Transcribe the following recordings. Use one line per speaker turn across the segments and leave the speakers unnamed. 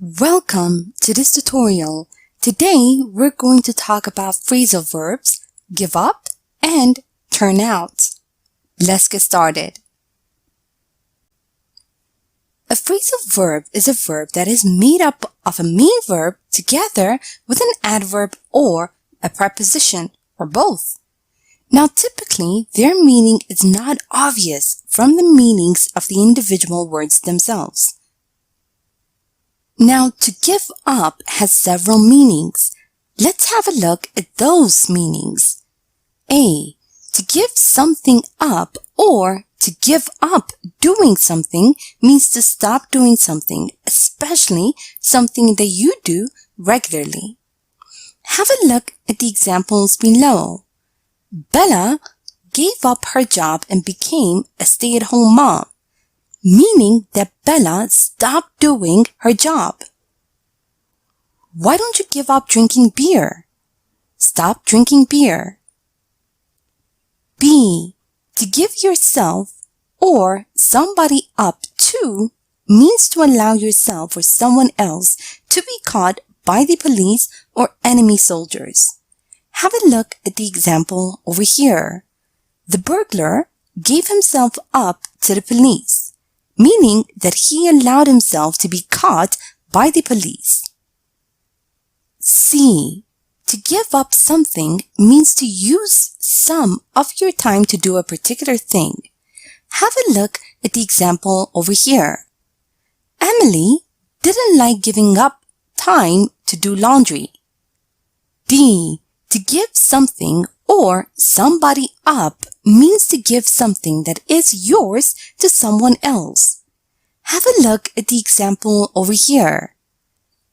Welcome to this tutorial. Today we're going to talk about phrasal verbs, give up, and turn out. Let's get started. A phrasal verb is a verb that is made up of a main verb together with an adverb or a preposition or both. Now typically their meaning is not obvious from the meanings of the individual words themselves. Now, to give up has several meanings. Let's have a look at those meanings. A. To give something up or to give up doing something means to stop doing something, especially something that you do regularly. Have a look at the examples below. Bella gave up her job and became a stay-at-home mom, meaning that Bella stopped doing her job. Why don't you give up drinking beer? Stop drinking beer. B. To give yourself or somebody up to means to allow yourself or someone else to be caught by the police or enemy soldiers. Have a look at the example over here. The burglar gave himself up to the police, meaning that he allowed himself to be caught by the police. C. To give up something means to use some of your time to do a particular thing. Have a look at the example over here. Emily didn't like giving up time to do laundry. D. To give something or somebody up means to give something that is yours to someone else. Have a look at the example over here.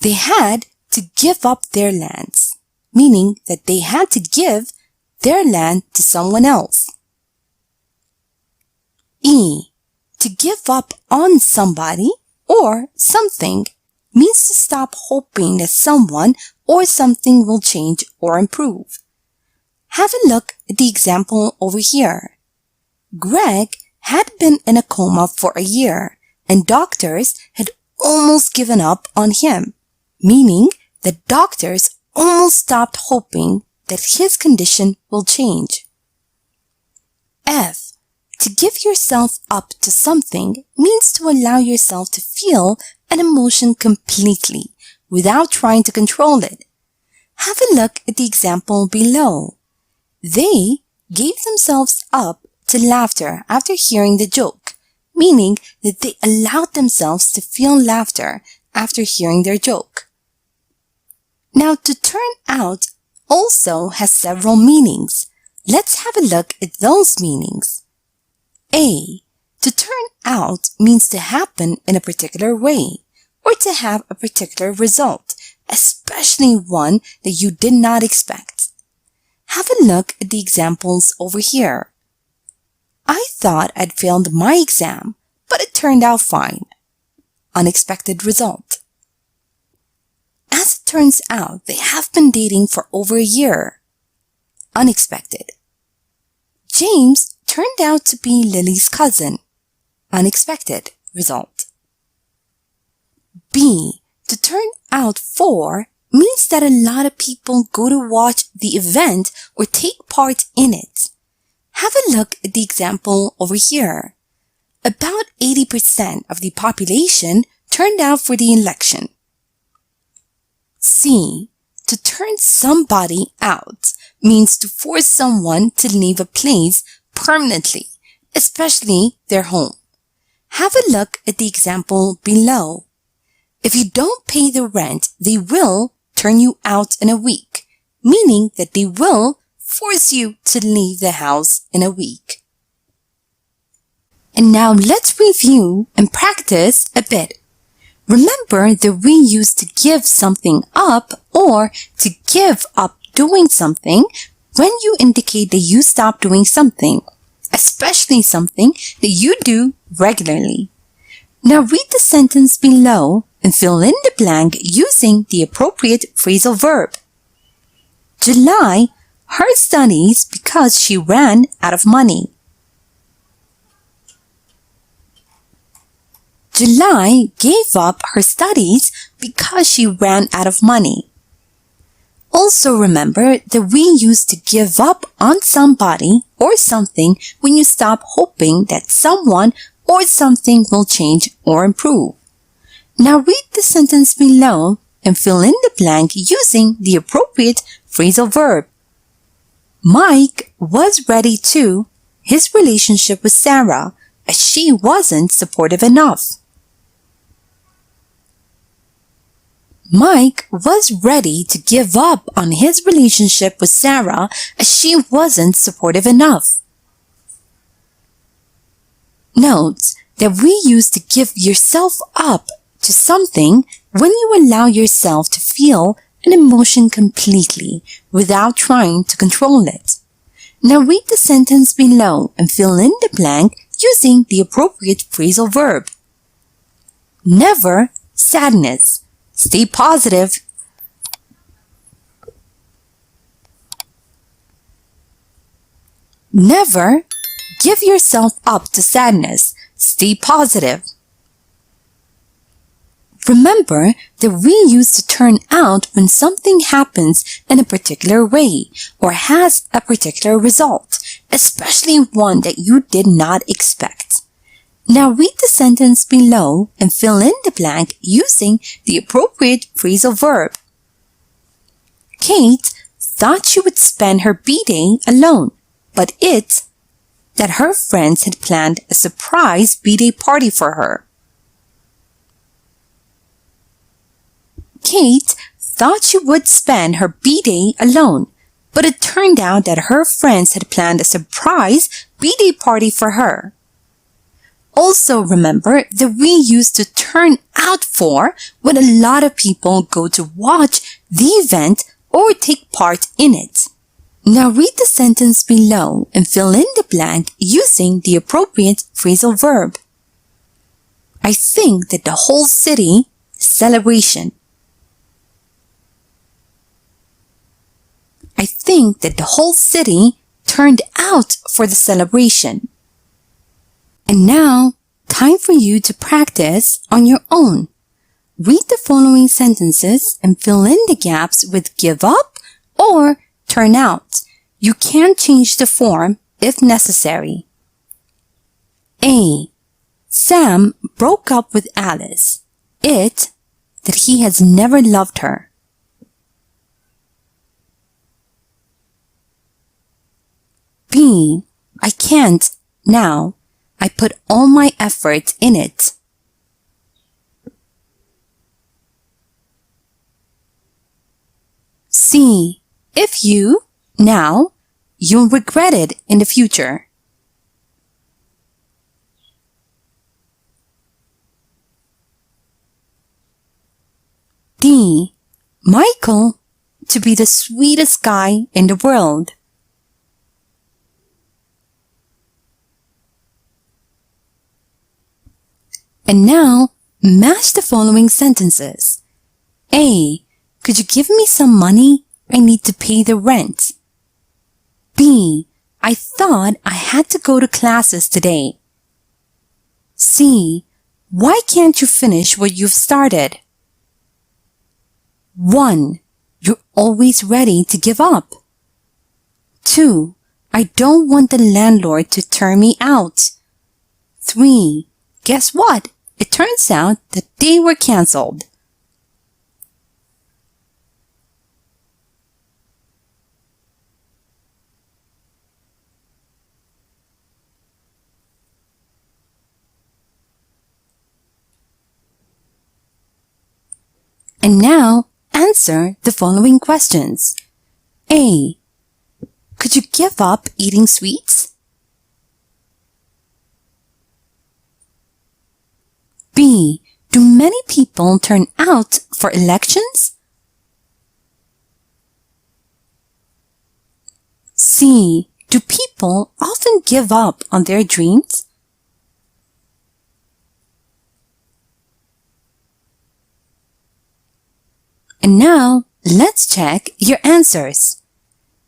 They had to give up their lands, meaning that they had to give their land to someone else. E. To give up on somebody or something means to stop hoping that someone or something will change or improve. Have a look at the example over here. Greg had been in a coma for a year and doctors had almost given up on him, meaning that doctors almost stopped hoping that his condition will change. F. To give yourself up to something means to allow yourself to feel an emotion completely without trying to control it. Have a look at the example below. They gave themselves up to laughter after hearing the joke, meaning that they allowed themselves to feel laughter after hearing their joke. Now, to turn out also has several meanings. Let's have a look at those meanings. A. To turn out means to happen in a particular way or to have a particular result, especially one that you did not expect. Have a look at the examples over here. I thought I'd failed my exam, but it turned out fine. Unexpected result. As it turns out, they have been dating for over a year. Unexpected. James turned out to be Lily's cousin. Unexpected result. B. To turn out for means that a lot of people go to watch the event or take part in it. Have a look at the example over here. About 80% of the population turned out for the election. C. To turn somebody out means to force someone to leave a place permanently, especially their home. Have a look at the example below. If you don't pay the rent, they will turn you out in a week, meaning that they will force you to leave the house in a week. And now let's review and practice a bit. Remember that we use to give something up or to give up doing something when you indicate that you stop doing something, especially something that you do regularly. Now read the sentence below and fill in the blank using the appropriate phrasal verb. July, her studies because she ran out of money. July gave up her studies because she ran out of money. Also remember that we use to give up on somebody or something when you stop hoping that someone or something will change or improve. Now read the sentence below and fill in the blank using the appropriate phrasal verb. Mike was ready to his relationship with Sarah as she wasn't supportive enough. Mike was ready to give up on his relationship with Sarah as she wasn't supportive enough. Note that we use to give yourself up to something when you allow yourself to feel an emotion completely without trying to control it. Now read the sentence below and fill in the blank using the appropriate phrasal verb. Never sadness. Stay positive. Never give yourself up to sadness. Stay positive. Remember that we use to turn out when something happens in a particular way or has a particular result, especially one that you did not expect. Now read the sentence below and fill in the blank using the appropriate phrasal verb. Kate thought she would spend her B-Day alone, but that her friends had planned a surprise B-Day party for her. Kate thought she would spend her B-Day alone, but it turned out that her friends had planned a surprise B-Day party for her. Also remember that we use to turn out for when a lot of people go to watch the event or take part in it. Now read the sentence below and fill in the blank using the appropriate phrasal verb. I think that the whole city celebration. I think that the whole city turned out for the celebration. And now, time for you to practice on your own. Read the following sentences and fill in the gaps with give up or turn out. You can change the form if necessary. A. Sam broke up with Alice. That he has never loved her. B. I can't now. I put all my effort in it. C. If you, now, you'll regret it in the future. D. Michael, to be the sweetest guy in the world. And now, match the following sentences. A. Could you give me some money? I need to pay the rent. B. I thought I had to go to classes today. C. Why can't you finish what you've started? 1. You're always ready to give up. 2. I don't want the landlord to turn me out. 3. Guess what? It turns out that they were canceled. And now, answer the following questions. A. Could you give up eating sweets? B. Do many people turn out for elections? C. Do people often give up on their dreams? And now, let's check your answers.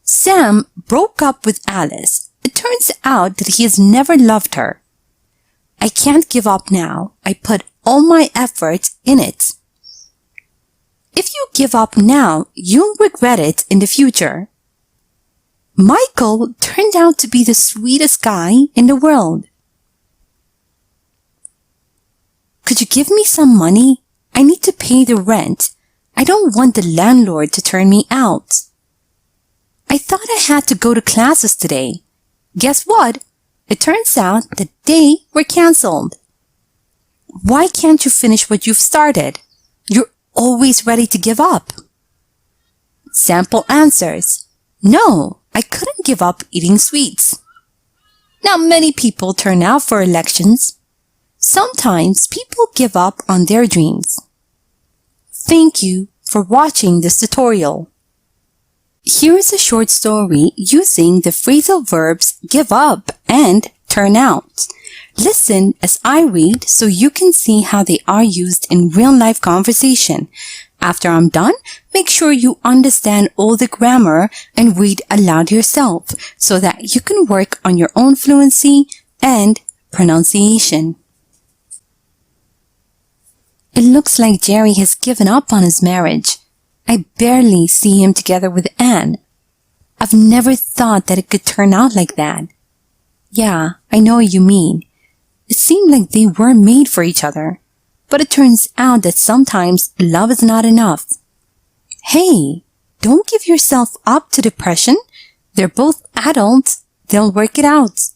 Sam broke up with Alice. It turns out that he has never loved her. I can't give up now. I put all my effort in it. give up now, you'll regret it in the future. Michael turned out to be the sweetest guy in the world. Could you give me some money? I need to pay the rent. I don't want the landlord to turn me out. I thought I had to go to classes today. Guess what? It turns out that they were canceled. Why can't you finish what you've started? You're always ready to give up. Sample answers. No, I couldn't give up eating sweets. Not many people turn out for elections. Sometimes people give up on their dreams. Thank you for watching this tutorial. Here is a short story using the phrasal verbs give up and turn out. Listen as I read so you can see how they are used in real-life conversation. After I'm done, make sure you understand all the grammar and read aloud yourself so that you can work on your own fluency and pronunciation. It looks like Jerry has given up on his marriage. I barely see him together with Anne. I've never thought that it could turn out like that. Yeah, I know what you mean. It seemed like they were made for each other. But it turns out that sometimes love is not enough. Hey, don't give yourself up to depression. They're both adults. They'll work it out.